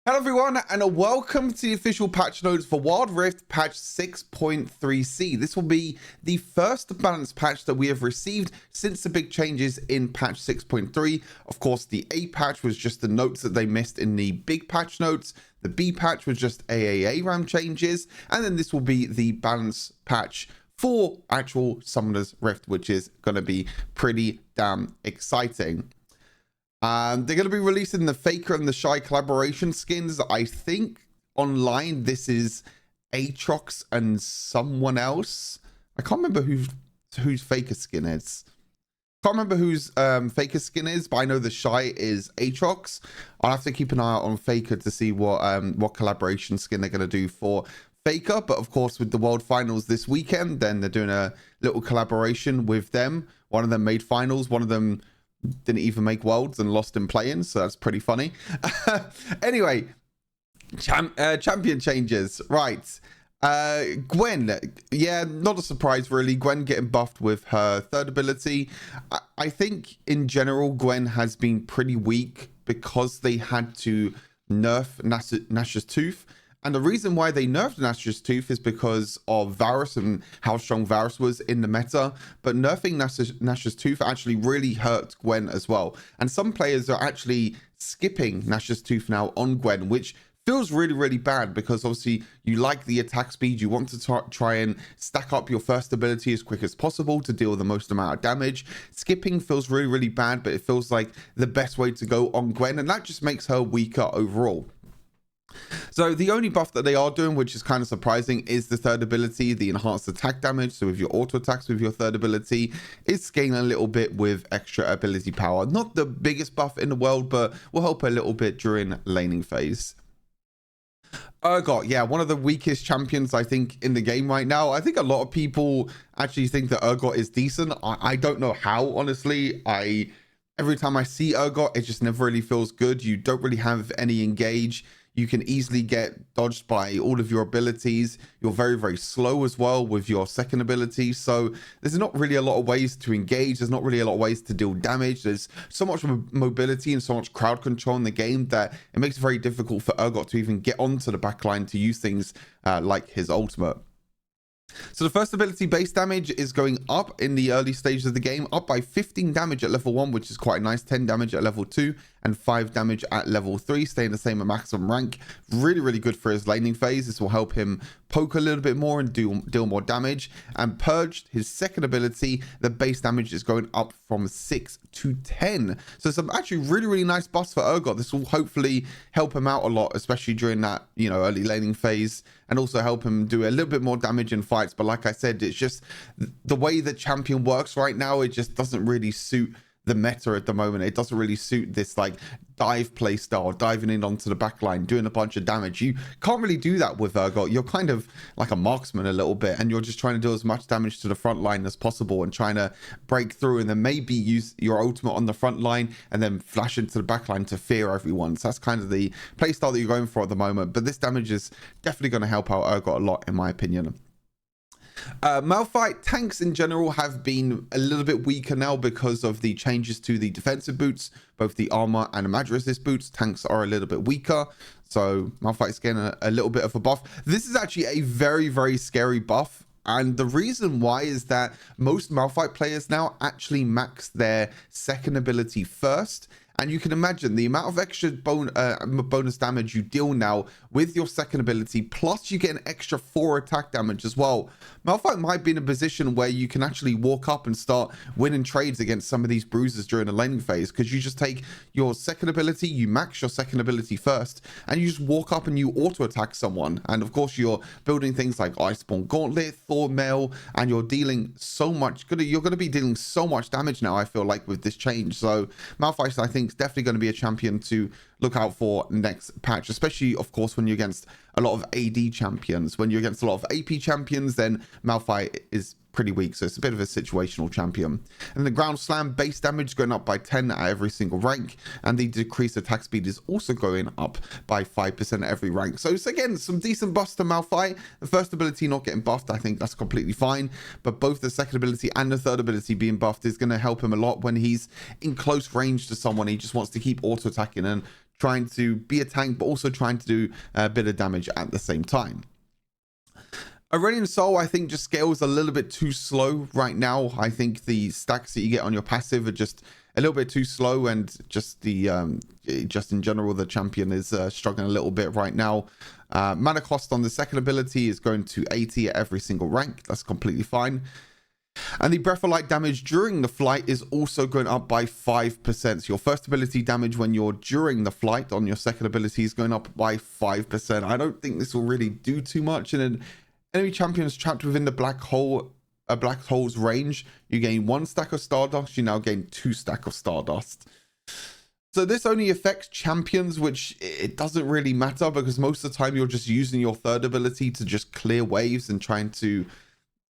Hello everyone, and welcome to the official patch notes for Wild Rift patch 6.3c. This will be the first balance patch that we have received since the big changes in patch 6.3. Of course, the A patch was just the notes that they missed in the big patch notes. The B patch was just AAA RAM changes, and then this will be the balance patch for actual Summoner's Rift, which is going to be pretty damn exciting. They're going to be releasing the Faker and the Shy collaboration skins. I think online this is Aatrox and someone else. I can't remember whose Faker skin is. Can't remember whose Faker skin is, but I know the Shy is Aatrox. I'll have to keep an eye out on Faker to see what collaboration skin they're going to do for Faker. But of course, with the World Finals this weekend, then they're doing a little collaboration with them. One of them made finals. One of them didn't even make worlds and lost in play-in, so that's pretty funny. Anyway, champion changes, right? Gwen, yeah, not a surprise really. Gwen getting buffed with her third ability. I think in general Gwen has been pretty weak because they had to nerf Nash's Tooth. And the reason why they nerfed Nash's Tooth is because of Varus and how strong Varus was in the meta. But nerfing Nash's Tooth actually really hurt Gwen as well. And some players are actually skipping Nash's Tooth now on Gwen, which feels really, really bad because obviously you like the attack speed. You want to try and stack up your first ability as quick as possible to deal the most amount of damage. Skipping feels really, really bad, but it feels like the best way to go on Gwen. And that just makes her weaker overall. So the only buff that they are doing, which is kind of surprising, is the third ability, the enhanced attack damage. So with your auto attacks with your third ability, it's scaling a little bit with extra ability power. Not the biggest buff in the world, but will help a little bit during laning phase. Urgot, yeah, one of the weakest champions I think in the game right now. I think a lot of people actually think that Urgot is decent. I don't know how, honestly. Every time I see Urgot, it just never really feels good. You don't really have any engage. You can easily get dodged by all of your abilities. You're very, very slow as well with your second ability. So there's not really a lot of ways to engage. There's not really a lot of ways to deal damage. There's so much mobility and so much crowd control in the game that it makes it very difficult for Urgot to even get onto the backline to use things like his ultimate. So the first ability base damage is going up in the early stages of the game, up by 15 damage at level 1, which is quite nice, 10 damage at level 2, and 5 damage at level 3, staying the same at maximum rank. Really, really good for his laning phase. This will help him poke a little bit more and deal more damage. And Purged, his second ability, the base damage is going up from 6 to 10. So some actually really, really nice buffs for Urgot. This will hopefully help him out a lot, especially during that, early laning phase, and also help him do a little bit more damage in fights. But like I said, it's just the way the champion works right now, it just doesn't really suit the meta at the moment. It doesn't really suit this like dive play style, diving in onto the backline, doing a bunch of damage. You can't really do that with Urgot. You're kind of like a marksman a little bit, and you're just trying to do as much damage to the front line as possible and trying to break through, and then maybe use your ultimate on the front line and then flash into the backline to fear everyone. So that's kind of the play style that you're going for at the moment. But this damage is definitely going to help out Urgot a lot, in my opinion. Malphite tanks in general have been a little bit weaker now because of the changes to the defensive boots, both the armor and the magic resist boots. Tanks are a little bit weaker, so Malphite's getting a little bit of a buff. This is actually a very, very scary buff, and the reason why is that most Malphite players now actually max their second ability first. And you can imagine the amount of extra bonus damage you deal now with your second ability, plus you get an extra 4 attack damage as well. Malphite might be in a position where you can actually walk up and start winning trades against some of these bruisers during the laning phase, because you just take your second ability, you max your second ability first, and you just walk up and you auto attack someone. And of course, you're building things like Iceborne Gauntlet, Thor Mail, and you're dealing so much. You're going to be dealing so much damage now, I feel like, with this change. So Malphite, I think, is definitely going to be a champion to look out for next patch, especially of course when you're against a lot of AD champions. When you're against a lot of AP champions, then Malphite is pretty weak, so it's a bit of a situational champion. And the ground slam base damage going up by 10 at every single rank, and the decreased attack speed is also going up by 5% at every rank. So it's again some decent buffs to Malphite. The first ability not getting buffed, I think that's completely fine, but both the second ability and the third ability being buffed is going to help him a lot when he's in close range to someone. He just wants to keep auto attacking and trying to be a tank, but also trying to do a bit of damage at the same time. Aurelion Sol, I think, just scales a little bit too slow right now. I think the stacks that you get on your passive are just a little bit too slow, and just the just in general, the champion is struggling a little bit right now. Mana cost on the second ability is going to 80 at every single rank. That's completely fine. And the Breath of Light damage during the flight is also going up by 5%. So your first ability damage when you're during the flight on your second ability is going up by 5%. I don't think this will really do too much. And an enemy champion is trapped within the black hole's range. You gain 1 stack of Stardust. You now gain 2 stack of Stardust. So this only affects champions, which it doesn't really matter, because most of the time you're just using your third ability to just clear waves and trying to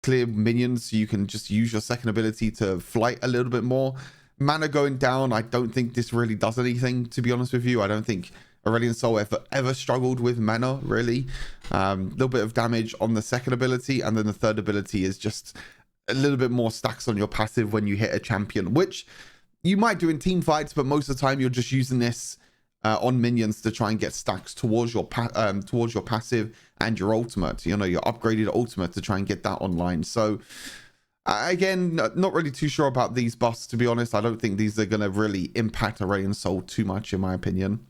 clear minions, so you can just use your second ability to flight a little bit more. Mana going down, I don't think this really does anything, to be honest with you. I don't think Aurelion Sol ever struggled with mana, really. Little bit of damage on the second ability, and then the third ability is just a little bit more stacks on your passive when you hit a champion, which you might do in team fights, but most of the time you're just using this on minions to try and get stacks towards your passive and your ultimate, you know, your upgraded ultimate, to try and get that online. So again, not really too sure about these buffs, to be honest. I don't think these are going to really impact Aurelion Sol too much, in my opinion.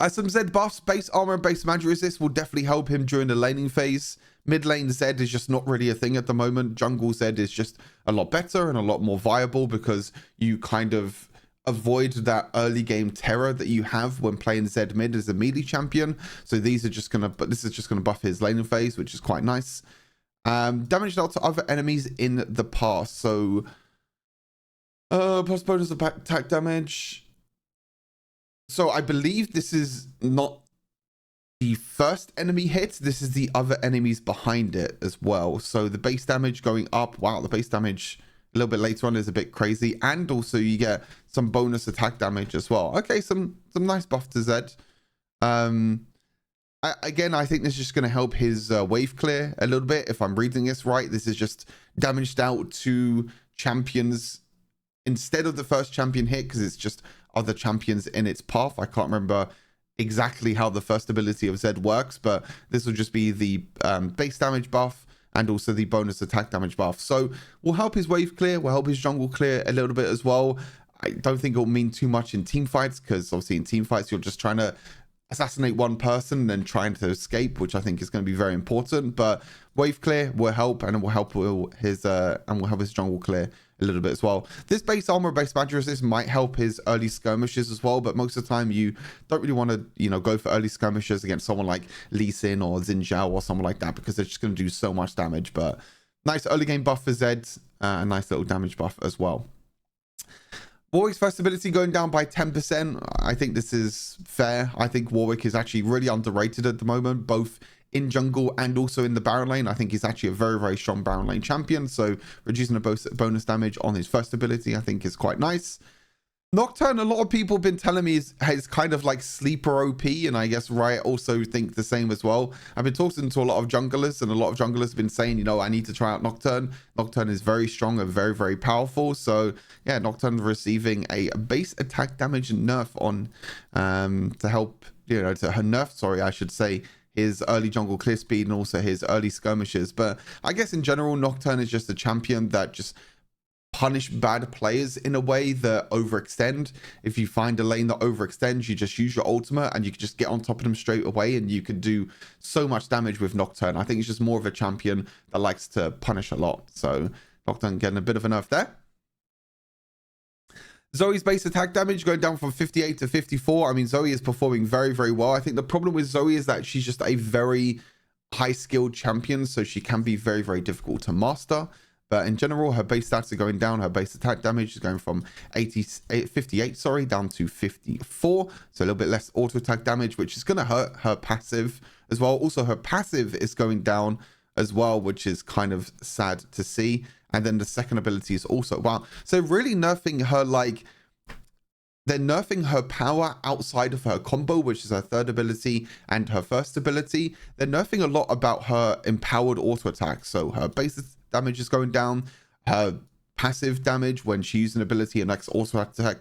Some Zed buffs, base armor and base magic resist will definitely help him during the laning phase. Mid lane Zed is just not really a thing at the moment. Jungle Zed is just a lot better and a lot more viable, because you kind of avoid that early game terror that you have when playing Zed mid as a melee champion. So these are just gonna, but this is just gonna buff his laning phase, which is quite nice. Damage dealt to other enemies in the past. So plus bonus attack damage. So I believe this is not the first enemy hit. This is the other enemies behind it as well. So the base damage going up. Wow, the base damage a little bit later on is a bit crazy, and also you get some bonus attack damage as well. Okay, some nice buff to Zed. Again, I think this is just going to help his wave clear a little bit, if I'm reading this right. This is just damaged out to champions instead of the first champion hit, because it's just other champions in its path. I can't remember exactly how the first ability of Zed works, but this will just be the base damage buff and also the bonus attack damage buff. So we'll help his wave clear, we'll help his jungle clear a little bit as well. I don't think it'll mean too much in team fights, because obviously in team fights you're just trying to assassinate one person and then trying to escape, which I think is going to be very important. But wave clear will help, and it will help his jungle clear a little bit as well. This base armor, base magic resist might help his early skirmishes as well, but most of the time you don't really want to, you know, go for early skirmishes against someone like Lee Sin or Xin Zhao or someone like that, because they're just going to do so much damage. But nice early game buff for Zed, a nice little damage buff as well. Warwick's first ability going down by 10%. I think this is fair. I think Warwick is actually really underrated at the moment, both in jungle and also in the Baron lane. I think he's actually a very, very strong Baron lane champion. So reducing the bonus damage on his first ability, I think is quite nice. Nocturne, a lot of people have been telling me is kind of like sleeper OP, and I guess Riot also think the same as well. I've been talking to a lot of junglers, and a lot of junglers have been saying, you know, I need to try out Nocturne. Nocturne is very strong and very, very powerful. So yeah, Nocturne receiving a base attack damage nerf on to help, you know, to her nerf, sorry, I should say, his early jungle clear speed and also his early skirmishes. But I guess in general, Nocturne is just a champion that just punish bad players in a way that overextend. If you find a lane that overextends, you just use your ultimate and you can just get on top of them straight away, and you can do so much damage with Nocturne. I think it's just more of a champion that likes to punish a lot. So Nocturne getting a bit of a nerf there. Zoe's base attack damage going down from 58 to 54. I mean, Zoe is performing very, very well. I think the problem with Zoe is that she's just a very high skilled champion, so she can be very, very difficult to master. But in general, her base stats are going down. Her base attack damage is going from 58, sorry, down to 54. So a little bit less auto attack damage, which is going to hurt her passive as well. Also, her passive is going down as well, which is kind of sad to see. And then the second ability is also, wow. So really nerfing her, like, they're nerfing her power outside of her combo, which is her third ability and her first ability. They're nerfing a lot about her empowered auto attack. So her base damage is going down. Her passive damage when she uses an ability and next auto attack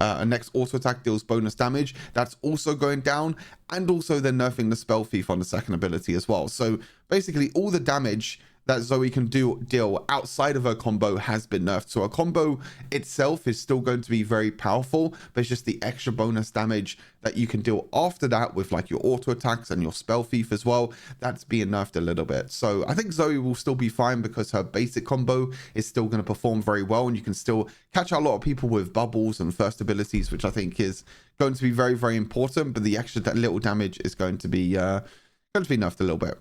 next auto attack deals bonus damage. That's also going down, and also they're nerfing the spell thief on the second ability as well. So basically all the damage that Zoe can deal outside of her combo has been nerfed. So her combo itself is still going to be very powerful, but it's just the extra bonus damage that you can deal after that with like your auto attacks and your spell thief as well. That's being nerfed a little bit. So I think Zoe will still be fine because her basic combo is still going to perform very well, and you can still catch out a lot of people with bubbles and first abilities, which I think is going to be very, very important. But the extra little damage is going to be nerfed a little bit.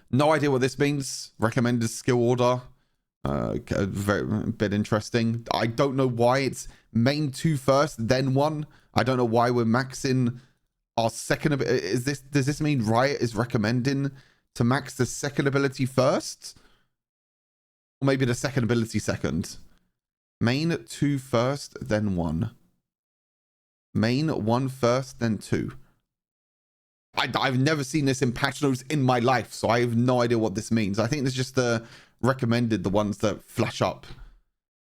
No idea what this means. Recommended skill order. Very bit interesting. I don't know why it's main 2 first, then 1. I don't know why we're maxing our second. Does this mean Riot is recommending to max the second ability first? Or maybe the second ability second. Main 2 first, then 1. Main 1 first, then 2. I've never seen this in patch notes in my life, so I have no idea what this means. I think it's just the recommended, the ones that flash up.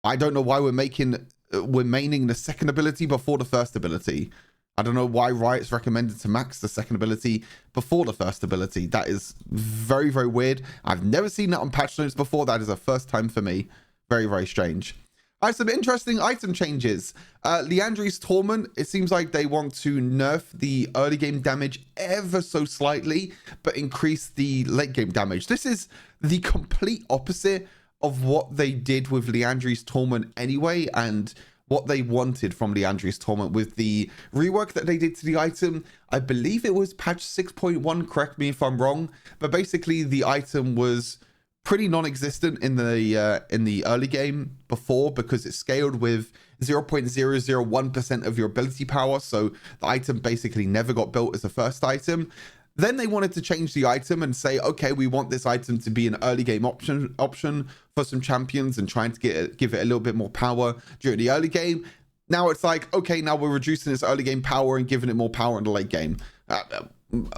I don't know why we're maining the second ability before the first ability. I don't know why Riot's recommended to max the second ability before the first ability. That is very, very weird. I've never seen that on patch notes before. That is a first time for me. Very, very strange. I have some interesting item changes. Liandry's Torment, it seems like they want to nerf the early game damage ever so slightly, but increase the late game damage. This is the complete opposite of what they did with Liandry's Torment anyway, and what they wanted from Liandry's Torment with the rework that they did to the item. I believe it was patch 6.1, correct me if I'm wrong, but basically the item was pretty non-existent in the early game before, because it scaled with 0.001% of your ability power, so the item basically never got built as a first item. Then they wanted to change the item and say, okay, we want this item to be an early game option for some champions, and trying to give it a little bit more power during the early game. Now it's like, okay, now we're reducing its early game power and giving it more power in the late game.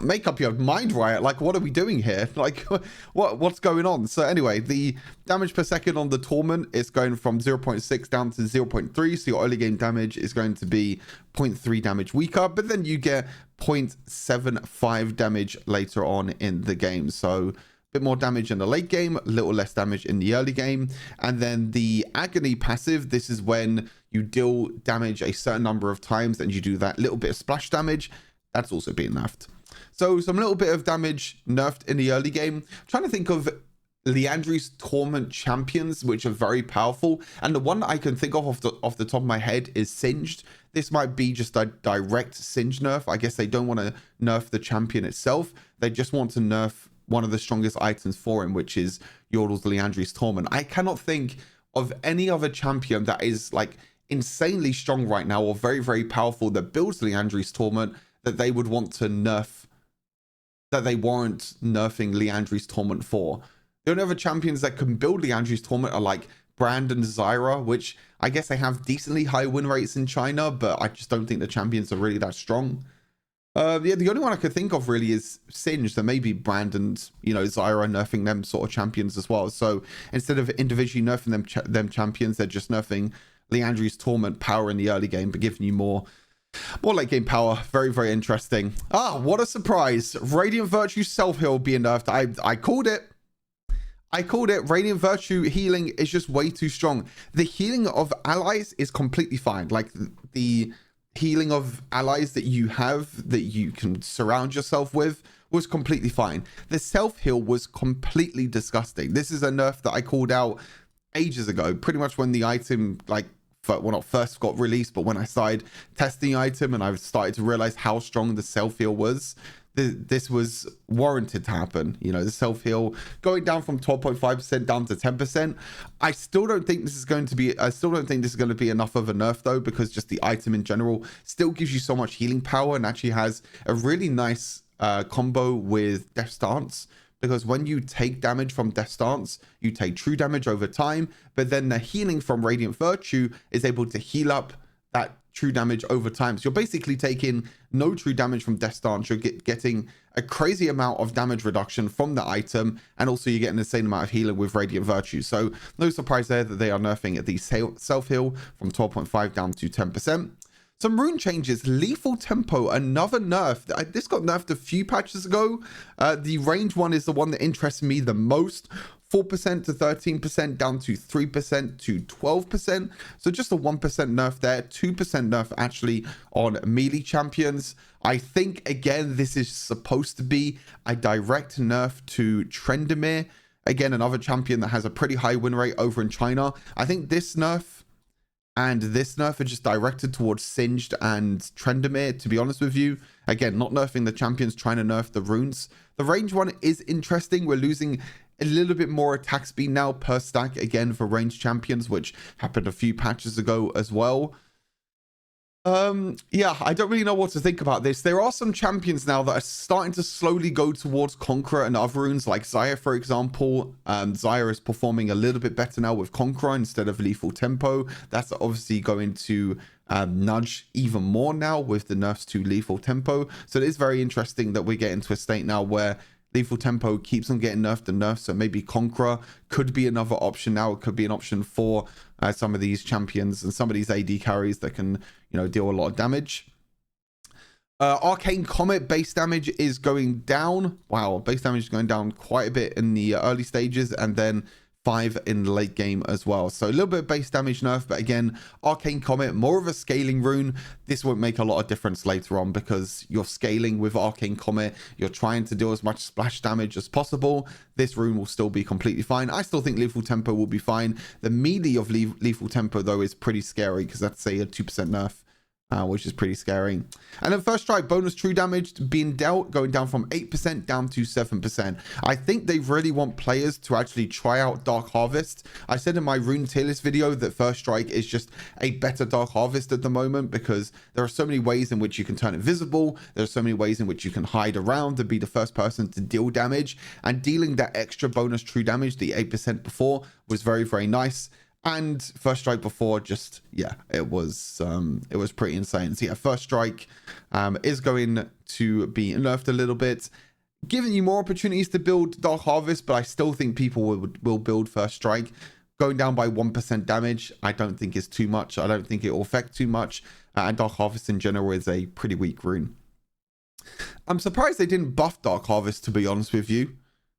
Make up your mind, Riot. Like, what are we doing here? Like, what's going on? So anyway, the damage per second on the Torment is going from 0.6 down to 0.3. So your early game damage is going to be 0.3 damage weaker, but then you get 0.75 damage later on in the game. So a bit more damage in the late game, a little less damage in the early game. And then the Agony passive, this is when you deal damage a certain number of times and you do that little bit of splash damage. That's also being nerfed. So some little bit of damage nerfed in the early game. I'm trying to think of Liandry's Torment champions, which are very powerful. And the one that I can think of off the top of my head is Singed. This might be just a direct Singe nerf. I guess they don't want to nerf the champion itself. They just want to nerf one of the strongest items for him, which is Yordle's Liandry's Torment. I cannot think of any other champion that is like insanely strong right now, or very, very powerful, that builds Liandry's Torment, that they would want to nerf, that they warrant nerfing Liandry's Torment for. The only other champions that can build Liandry's Torment are like Brand and Zyra, which I guess they have decently high win rates in China, but I just don't think the champions are really that strong. Yeah, the only one I could think of really is Singe. There may be Brand and, Zyra nerfing them sort of champions as well. So instead of individually nerfing them champions, they're just nerfing Liandry's Torment power in the early game, but giving you more late game power. Very, very interesting. What a surprise. Radiant Virtue self-heal being nerfed. I called it. I called it. Radiant Virtue healing is just way too strong. The healing of allies is completely fine. Like, the healing of allies that you have, that you can surround yourself with, was completely fine. The self-heal was completely disgusting. This is a nerf that I called out ages ago, pretty much when the item, not first got released, but when I started testing the item and I started to realize how strong the self-heal was, this was warranted to happen. The self-heal going down from 12.5% down to 10%. I still don't think this is going to be enough of a nerf though, because just the item in general still gives you so much healing power, and actually has a really nice combo with Death Stance. Because when you take damage from Death Stance, you take true damage over time, but then the healing from Radiant Virtue is able to heal up that true damage over time. So you're basically taking no true damage from Death Stance. You're getting a crazy amount of damage reduction from the item, and also you're getting the same amount of healing with Radiant Virtue. So no surprise there that they are nerfing the self-heal from 12.5 down to 10%. Some rune changes. Lethal Tempo, another nerf. This got nerfed a few patches ago. The range one is the one that interests me the most. 4% to 13%, down to 3% to 12%. So just a 1% nerf there. 2% nerf actually on melee champions. I think, again, this is supposed to be a direct nerf to Trendemir. Again, another champion that has a pretty high win rate over in China. I think this nerf and this nerf are just directed towards Singed and Trendemir, to be honest with you. Again, not nerfing the champions, trying to nerf the runes. The range one is interesting. We're losing a little bit more attack speed now per stack, again, for ranged champions, which happened a few patches ago as well. Yeah, I don't really know what to think about this. There are some champions now that are starting to slowly go towards Conqueror and other runes, like Xayah, for example. Xayah is performing a little bit better now with Conqueror instead of Lethal Tempo. That's obviously going to nudge even more now with the nerfs to Lethal Tempo. So it is very interesting that we get into a state now where Lethal Tempo keeps on getting nerfed and nerfed, so maybe Conqueror could be another option now. It could be an option for some of these champions and some of these AD carries that can, you know, deal a lot of damage. Arcane Comet base damage is going down. Wow, base damage is going down quite a bit in the early stages, and then 5 in the late game as well. So a little bit of base damage nerf, but again, Arcane Comet, more of a scaling rune. This won't make a lot of difference later on because you're scaling with Arcane Comet. You're trying to do as much splash damage as possible. This rune will still be completely fine. I still think Lethal Tempo will be fine. The melee of Lethal Tempo, though, is pretty scary because that's, say, a 2% nerf. Which is pretty scary. And then First Strike bonus true damage being dealt, going down from 8% down to 7%. I think they really want players to actually try out Dark Harvest. I said in my rune tier list video that First Strike is just a better Dark Harvest at the moment because there are so many ways in which you can turn invisible. There are so many ways in which you can hide around and be the first person to deal damage. And dealing that extra bonus true damage, the 8% before, was very, very nice. And First Strike before, just, yeah, it was pretty insane. So yeah, First Strike is going to be nerfed a little bit, giving you more opportunities to build Dark Harvest, but I still think people will build First Strike. Going down by 1% damage, I don't think is too much. I don't think it will affect too much. And Dark Harvest in general is a pretty weak rune. I'm surprised they didn't buff Dark Harvest, to be honest with you,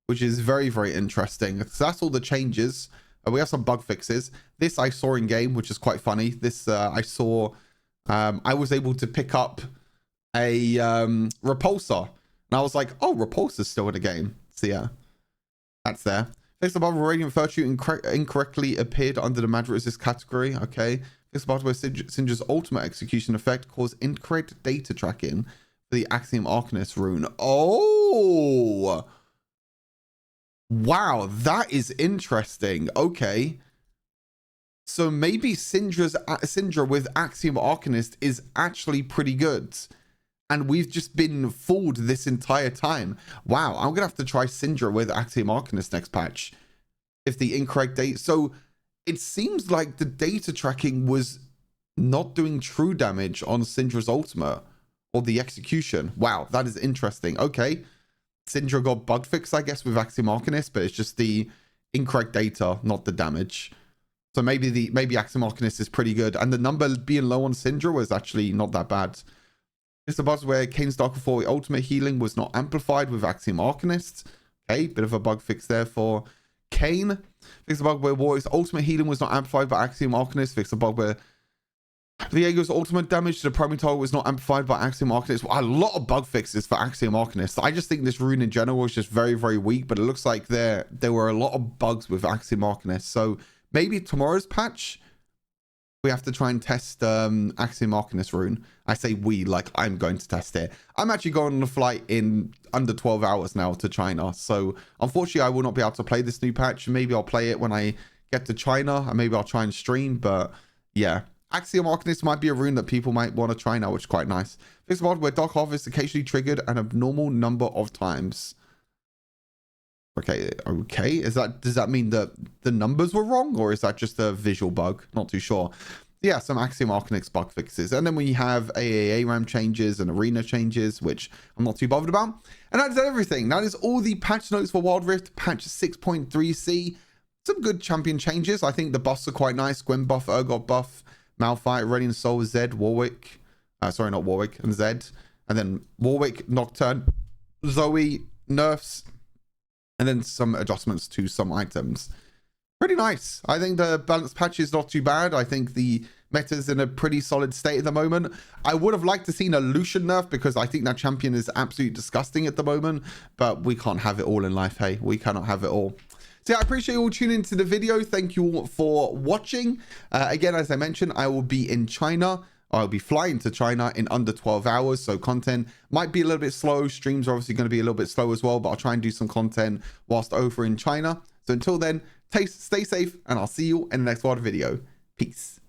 which is very, very interesting. So that's all the changes. We have some bug fixes. This I saw in game, which is quite funny. This I saw, I was able to pick up a repulsor. And I was like, oh, repulsor's still in the game. So yeah, that's there. Fix above Radiant Virtue incorrectly appeared under the Mad Resist category. Okay. Fix above where Syndra's ultimate execution effect caused incorrect data tracking for the Axiom Arcanist rune. Oh! Wow, that is interesting. Okay. So maybe Syndra with Axiom Arcanist is actually pretty good. And we've just been fooled this entire time. Wow, I'm going to have to try Syndra with Axiom Arcanist next patch. If the incorrect data... So it seems like the data tracking was not doing true damage on Syndra's ultimate. Or the execution. Wow, that is interesting. Okay. Syndra got bug fixed, I guess, with Axiom Arcanist, but it's just the incorrect data, not the damage. So maybe Axiom Arcanist is pretty good, and the number being low on Syndra was actually not that bad. It's the buzz where Kane's Dark Authority ultimate healing was not amplified with Axiom Arcanist. Okay, bit of a bug fix there for Kane. Fix the bug where Warwick's ultimate healing was not amplified by Axiom Arcanist. Fix the bug where Viego's ultimate damage to the primary target was not amplified by Axiom Arcanist. A lot of bug fixes for Axiom Arcanist. I just think this rune in general is just very, very weak, but it looks like there were a lot of bugs with Axiom Arcanist. So maybe tomorrow's patch, we have to try and test Axiom Arcanist rune. I say we, like I'm going to test it. I'm actually going on a flight in under 12 hours now to China. So unfortunately, I will not be able to play this new patch. Maybe I'll play it when I get to China, and maybe I'll try and stream, but yeah. Axiom Arcanist might be a rune that people might want to try now, which is quite nice. Fix mod where Dark Harvest occasionally triggered an abnormal number of times. Okay. Does that mean that the numbers were wrong, or is that just a visual bug? Not too sure. yeah, some Axiom Arcanist bug fixes. And then we have AAA RAM changes and arena changes, which I'm not too bothered about. And that is everything. That is all the patch notes for Wild Rift patch 6.3c. Some good champion changes. I think the buffs are quite nice. Gwen buff, Urgot buff, Malphite, Radiant Soul, Zed, Warwick. Sorry, not Warwick, and Zed. And then Warwick, Nocturne, Zoe, nerfs, and then some adjustments to some items. Pretty nice. I think the balance patch is not too bad. I think the meta's in a pretty solid state at the moment. I would have liked to seen a Lucian nerf because I think that champion is absolutely disgusting at the moment, but we can't have it all in life, hey? We cannot have it all. So yeah, I appreciate you all tuning into the video. Thank you all for watching. Again, as I mentioned, I will be in China. I'll be flying to China in under 12 hours, so content might be a little bit slow. Streams are obviously going to be a little bit slow as well, but I'll try and do some content whilst over in China. So until then, stay safe, and I'll see you in the next WOD video. Peace.